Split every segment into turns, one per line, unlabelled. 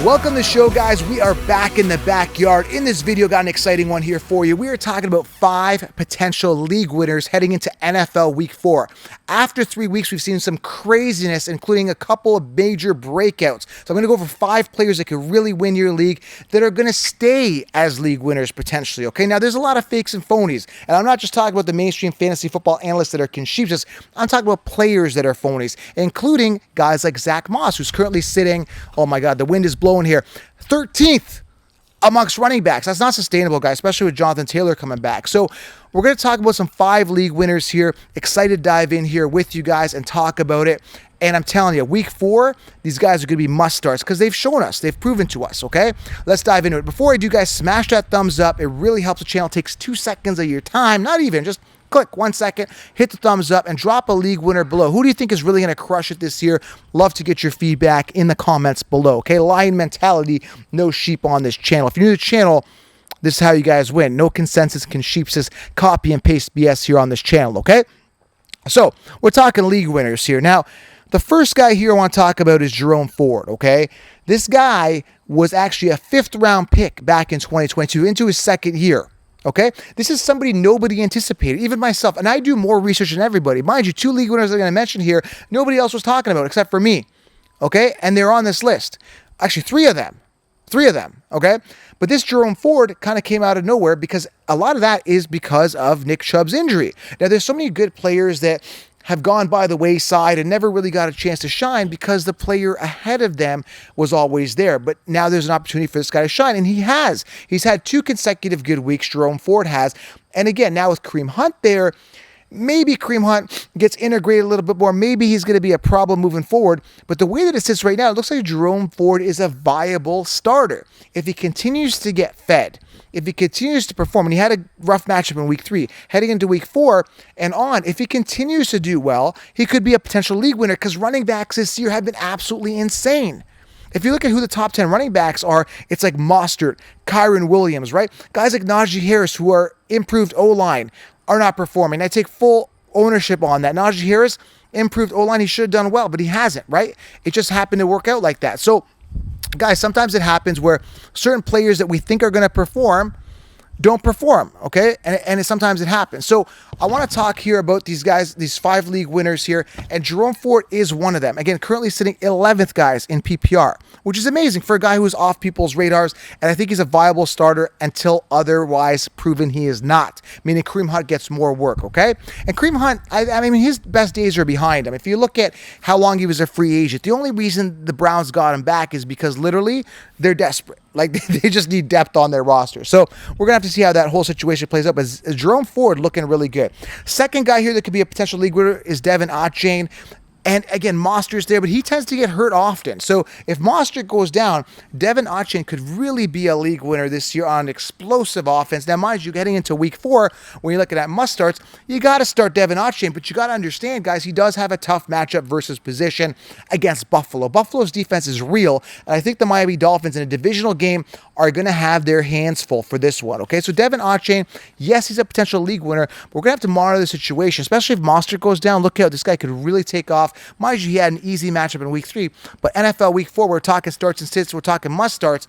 Welcome to the show, guys. We are back in the backyard. In this video, got an exciting one here for you. We are talking about 5 potential league winners heading into NFL Week 4. After 3 weeks, we've seen some craziness, including a couple of major breakouts. So I'm going to go over 5 players that could really win your league that are going to stay as league winners potentially, okay? Now, there's a lot of fakes and phonies, and I'm not just talking about the mainstream fantasy football analysts that are concheapsists. I'm talking about players that are phonies, including guys like Zach Moss, who's currently sitting, oh my God, the wind is blowing here, 13th amongst running backs. That's not sustainable, guys, especially with Jonathan Taylor coming back. So we're going to talk about some 5 league winners here. Excited to dive in here with you guys and talk about it. And I'm telling you, week 4, these guys are going to be must starts because they've shown us, they've proven to us, okay? Let's dive into it. Before I do, guys, smash that thumbs up. It really helps the channel. It takes 2 seconds of your time, not even, just click 1 second, hit the thumbs up, and drop a league winner below. Who do you think is really going to crush it this year? Love to get your feedback in the comments below, okay? Lion mentality, no sheep on this channel. If you're new to the channel, this is how you guys win. No consensus, sheepsis, copy and paste BS here on this channel, okay? So, we're talking league winners here. Now, the first guy here I want to talk about is Jerome Ford, okay? This guy was actually a 5th round pick back in 2022 into his 2nd year. Okay, this is somebody nobody anticipated, even myself, and I do more research than everybody. Mind you, 2 league winners I'm going to mention here, nobody else was talking about except for me, okay? And they're on this list. Actually, 3 of them, okay? But this Jerome Ford kind of came out of nowhere because a lot of that is because of Nick Chubb's injury. Now, there's so many good players that have gone by the wayside and never really got a chance to shine because the player ahead of them was always there. But now there's an opportunity for this guy to shine, and he has. He's had 2 consecutive good weeks, Jerome Ford has. And again, now with Kareem Hunt there, maybe Kareem Hunt gets integrated a little bit more. Maybe he's going to be a problem moving forward. But the way that it sits right now, it looks like Jerome Ford is a viable starter. If he continues to get fed, if he continues to perform, and he had a rough matchup in week 3, heading into week 4 and on, if he continues to do well, he could be a potential league winner because running backs this year have been absolutely insane. If you look at who the top 10 running backs are, it's like Mostert, Kyron Williams, right? Guys like Najee Harris, who are improved O-line, are not performing. I take full ownership on that. Najee Harris, improved O-line, he should have done well, but he hasn't, right? It just happened to work out like that. So, guys, sometimes it happens where certain players that we think are going to perform don't perform, okay? And sometimes it happens. So I want to talk here about these guys, these 5 league winners here, and Jerome Ford is one of them. Again, currently sitting 11th, guys, in PPR, which is amazing for a guy who's off people's radars, and I think he's a viable starter until otherwise proven he is not, meaning Kareem Hunt gets more work, okay? And Kareem Hunt, I mean, his best days are behind him. If you look at how long he was a free agent, the only reason the Browns got him back is because literally they're desperate. Like, they just need depth on their roster. So we're going to have to see how that whole situation plays out. But Jerome Ford looking really good. Second guy here that could be a potential league winner is Devin Achane. And again, Mostert's there, but he tends to get hurt often. So if Mostert goes down, Devin Achane could really be a league winner this year on an explosive offense. Now, mind you, getting into week 4, when you're looking at must starts, you got to start Devin Achane, but you got to understand, guys, he does have a tough matchup versus position against Buffalo. Buffalo's defense is real, and I think the Miami Dolphins in a divisional game are going to have their hands full for this one, okay? So Devin Achane, yes, he's a potential league winner, but we're going to have to monitor the situation, especially if Mostert goes down. Look out, this guy could really take off. Mind you, he had an easy matchup in week 3, but NFL week 4, we're talking starts and sits, we're talking must starts.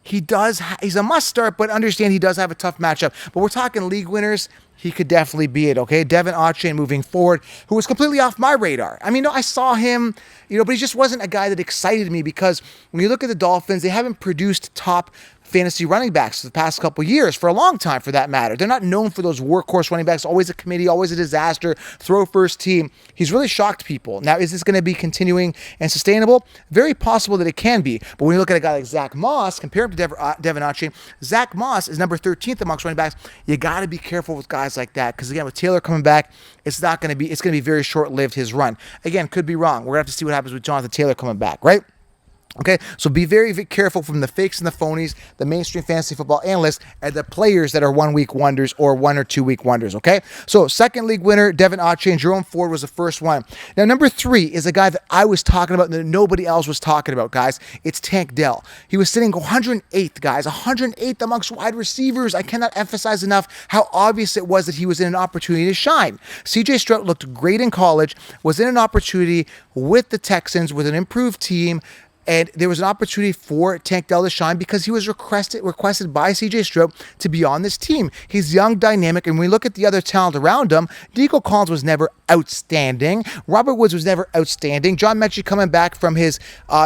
He's a must start, but understand he does have a tough matchup. But we're talking league winners, he could definitely be it, okay? Devin Achane moving forward, who was completely off my radar. I mean, I saw him, but he just wasn't a guy that excited me because when you look at the Dolphins, they haven't produced top fantasy running backs for the past couple years, for a long time for that matter. They're not known for those workhorse running backs, always a committee, always a disaster, throw first team. He's really shocked people. Now, is this going to be continuing and sustainable? Very possible that it can be. But when you look at a guy like Zach Moss, compare him to Devin Achane, Zach Moss is number 13th amongst running backs. You got to be careful with guys like that because, again, with Taylor coming back, it's going to be very short-lived, his run. Again, could be wrong. We're going to have to see what happens with Jonathan Taylor coming back, right? Okay, so be very, very careful from the fakes and the phonies, the mainstream fantasy football analysts, and the players that are 1 week wonders or 1 or 2 week wonders, okay? So second league winner, Devin Achane. Jerome Ford was the first one. Now, number 3 is a guy that I was talking about that nobody else was talking about, guys. It's Tank Dell. He was sitting 108th, guys, 108th amongst wide receivers. I cannot emphasize enough how obvious it was that he was in an opportunity to shine. CJ Stroud looked great in college, was in an opportunity with the Texans, with an improved team, And there was an opportunity for Tank Dell to shine because he was requested by CJ Stroud to be on this team. He's young, dynamic, and when we look at the other talent around him, Nico Collins was never outstanding. Robert Woods was never outstanding. John Mechie coming back from his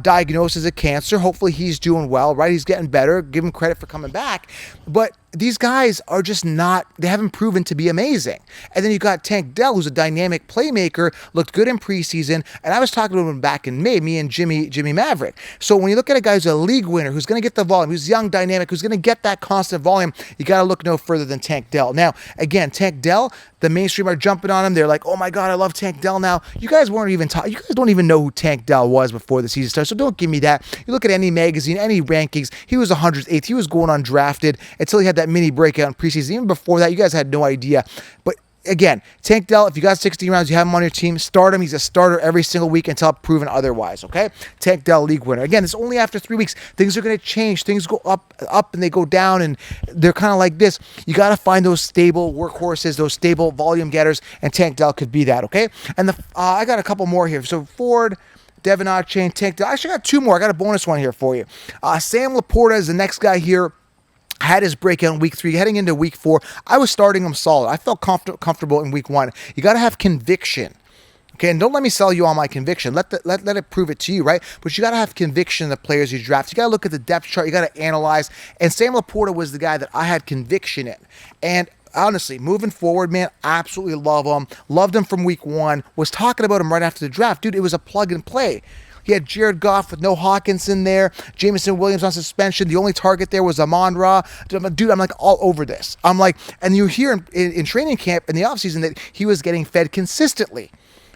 diagnosis of cancer. Hopefully he's doing well, right? He's getting better. Give him credit for coming back. But these guys are just not, they haven't proven to be amazing. And then you got Tank Dell, who's a dynamic playmaker, looked good in preseason, and I was talking to him back in May, me and Jimmy Maverick. So when you look at a guy who's a league winner, who's going to get the volume, who's young, dynamic, who's going to get that constant volume, you got to look no further than Tank Dell. Now, again, Tank Dell, the mainstream are jumping on him. They're like, oh my God, I love Tank Dell now. You guys weren't even talking. You guys don't even know who Tank Dell was before the season started, so don't give me that. You look at any magazine, any rankings, he was 108th. He was going undrafted until he had that mini breakout in preseason. Even before that, you guys had no idea. But again, Tank Dell, if you got 16 rounds, you have him on your team, start him. He's a starter every single week until proven otherwise, okay? Tank Dell, league winner. Again, it's only after 3 weeks. Things are going to change. Things go up, and they go down, and they're kind of like this. You got to find those stable workhorses, those stable volume getters, and Tank Dell could be that, okay? And I got a couple more here. So Ford, Devin Otchain, Tank Dell. I actually got two more. I got a bonus one here for you. Sam LaPorta is the next guy here. Had his breakout in week 3, heading into week 4. I was starting him solid. I felt comfortable in week 1. You got to have conviction. Okay, and don't let me sell you on my conviction. Let it prove it to you, right? But you got to have conviction in the players you draft. You got to look at the depth chart. You got to analyze. And Sam LaPorta was the guy that I had conviction in. And honestly, moving forward, man, absolutely love him. Loved him from week 1. Was talking about him right after the draft. Dude, it was a plug and play. He had Jared Goff with no Hawkins in there. Jameson Williams on suspension. The only target there was Amon-Ra. Dude, I'm like all over this. I'm like, and you hear in training camp in the offseason that he was getting fed consistently.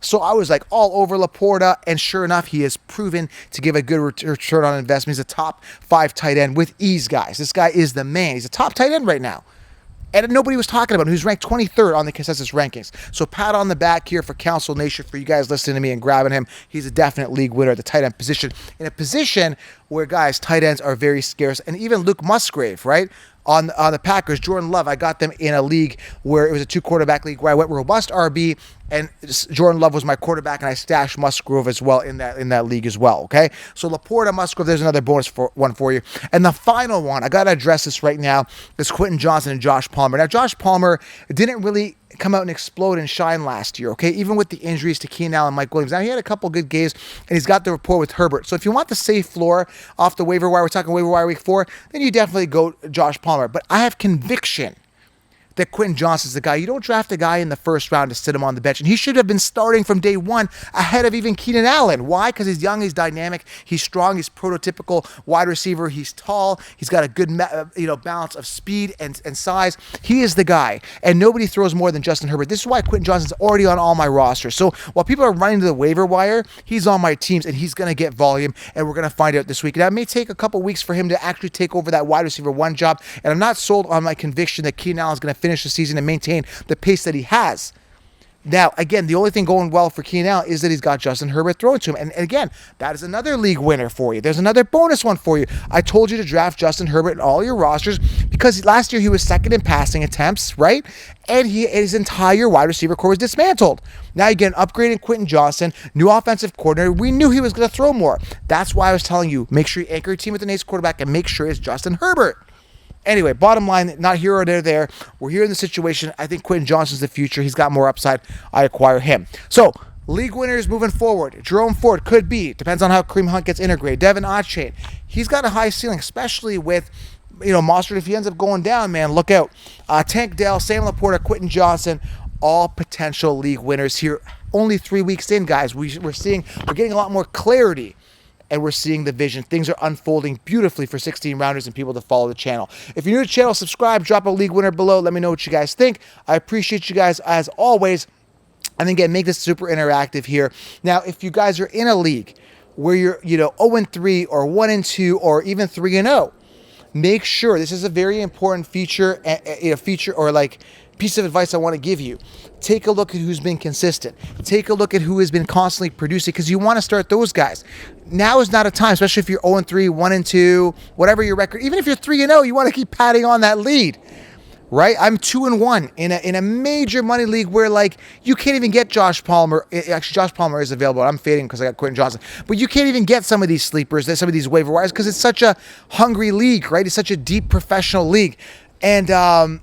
So I was like all over LaPorta, and sure enough, he has proven to give a good return on investment. He's a top 5 tight end with ease, guys. This guy is the man. He's a top tight end right now. And nobody was talking about him. He was ranked 23rd on the consensus rankings. So pat on the back here for Council Nation for you guys listening to me and grabbing him. He's a definite league winner at the tight end position. In a position where, guys, tight ends are very scarce. And even Luke Musgrave, right? On the Packers, Jordan Love, I got them in a league where it was a 2-quarterback league where I went robust RB, and Jordan Love was my quarterback, and I stashed Musgrave as well in that league as well, okay? So LaPorta, Musgrave, there's another bonus one for you. And the final one, I got to address this right now, is Quentin Johnson and Josh Palmer. Now, Josh Palmer didn't really come out and explode and shine last year, okay? Even with the injuries to Keenan Allen and Mike Williams. Now, he had a couple good games, and he's got the rapport with Herbert. So if you want the safe floor off the waiver wire, we're talking waiver wire week 4, then you definitely go Josh Palmer. But I have conviction that Quentin Johnson's the guy. You don't draft a guy in the first round to sit him on the bench. And he should have been starting from day 1 ahead of even Keenan Allen. Why? Because he's young, he's dynamic, he's strong, he's prototypical wide receiver, he's tall, he's got a good balance of speed and size. He is the guy. And nobody throws more than Justin Herbert. This is why Quentin Johnson's already on all my rosters. So while people are running to the waiver wire, he's on my teams, and he's going to get volume, and we're going to find out this week. Now, it may take a couple weeks for him to actually take over that wide receiver 1 job, and I'm not sold on my conviction that Keenan Allen's going to finish the season and maintain the pace that he has. Now, again, the only thing going well for Keenan Allen is that he's got Justin Herbert throwing to him. And again, that is another league winner for you. There's another bonus one for you. I told you to draft Justin Herbert in all your rosters because last year he was second in passing attempts, right? And his entire wide receiver core was dismantled. Now you get an upgrade in Quentin Johnson, new offensive coordinator. We knew he was going to throw more. That's why I was telling you, make sure you anchor your team with an ace quarterback and make sure it's Justin Herbert. Anyway, bottom line, not here or there. We're here in the situation. I think Quentin Johnson's the future. He's got more upside. I acquire him. So, league winners moving forward. Jerome Ford could be. Depends on how Kareem Hunt gets integrated. Devin Otchain. He's got a high ceiling, especially with, Mostert. If he ends up going down, man, look out. Tank Dell, Sam LaPorta, Quentin Johnson, all potential league winners here. Only 3 weeks in, guys. We're getting a lot more clarity. And we're seeing the vision. Things are unfolding beautifully for 16 rounders and people to follow the channel. If you're new to the channel, subscribe, drop a league winner below. Let me know what you guys think. I appreciate you guys as always. And again, make this super interactive here. Now, if you guys are in a league where you're, 0-3 or 1-2 or even 3-0, make sure, this is a very important feature or like piece of advice I want to give you. Take a look at who's been consistent. Take a look at who has been constantly producing because you want to start those guys. Now is not a time, especially if you're 0-3, 1-2, whatever your record. Even if you're 3-0, you want to keep patting on that lead. right? I'm 2-1 in a major money league where like you can't even get Josh Palmer. Actually, Josh Palmer is available. I'm fading because I got Quentin Johnson, but you can't even get some of these sleepers, some of these waiver wires because it's such a hungry league, right? It's such a deep professional league, and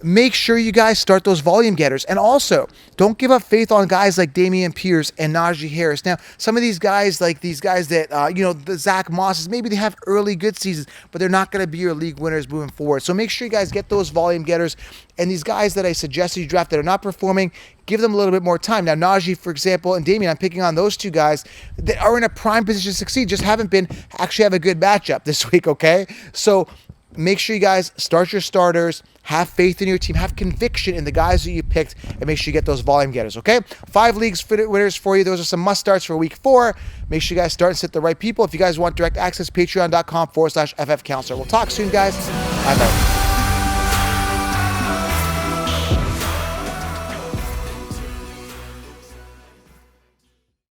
make sure you guys start those volume getters. And also, don't give up faith on guys like Dameon Pierce and Najee Harris. Now, some of these guys, like these guys that, the Zach Mosses, maybe they have early good seasons, but they're not going to be your league winners moving forward. So make sure you guys get those volume getters. And these guys that I suggested you draft that are not performing, give them a little bit more time. Now, Najee, for example, and Dameon, I'm picking on those two guys that are in a prime position to succeed, just haven't actually have a good matchup this week, okay? So make sure you guys start your starters, have faith in your team, have conviction in the guys that you picked, and make sure you get those volume getters, okay? 5 leagues winners for you. Those are some must-starts for week 4. Make sure you guys start and sit the right people. If you guys want direct access, patreon.com/FFcounselor. We'll talk soon, guys. Bye-bye.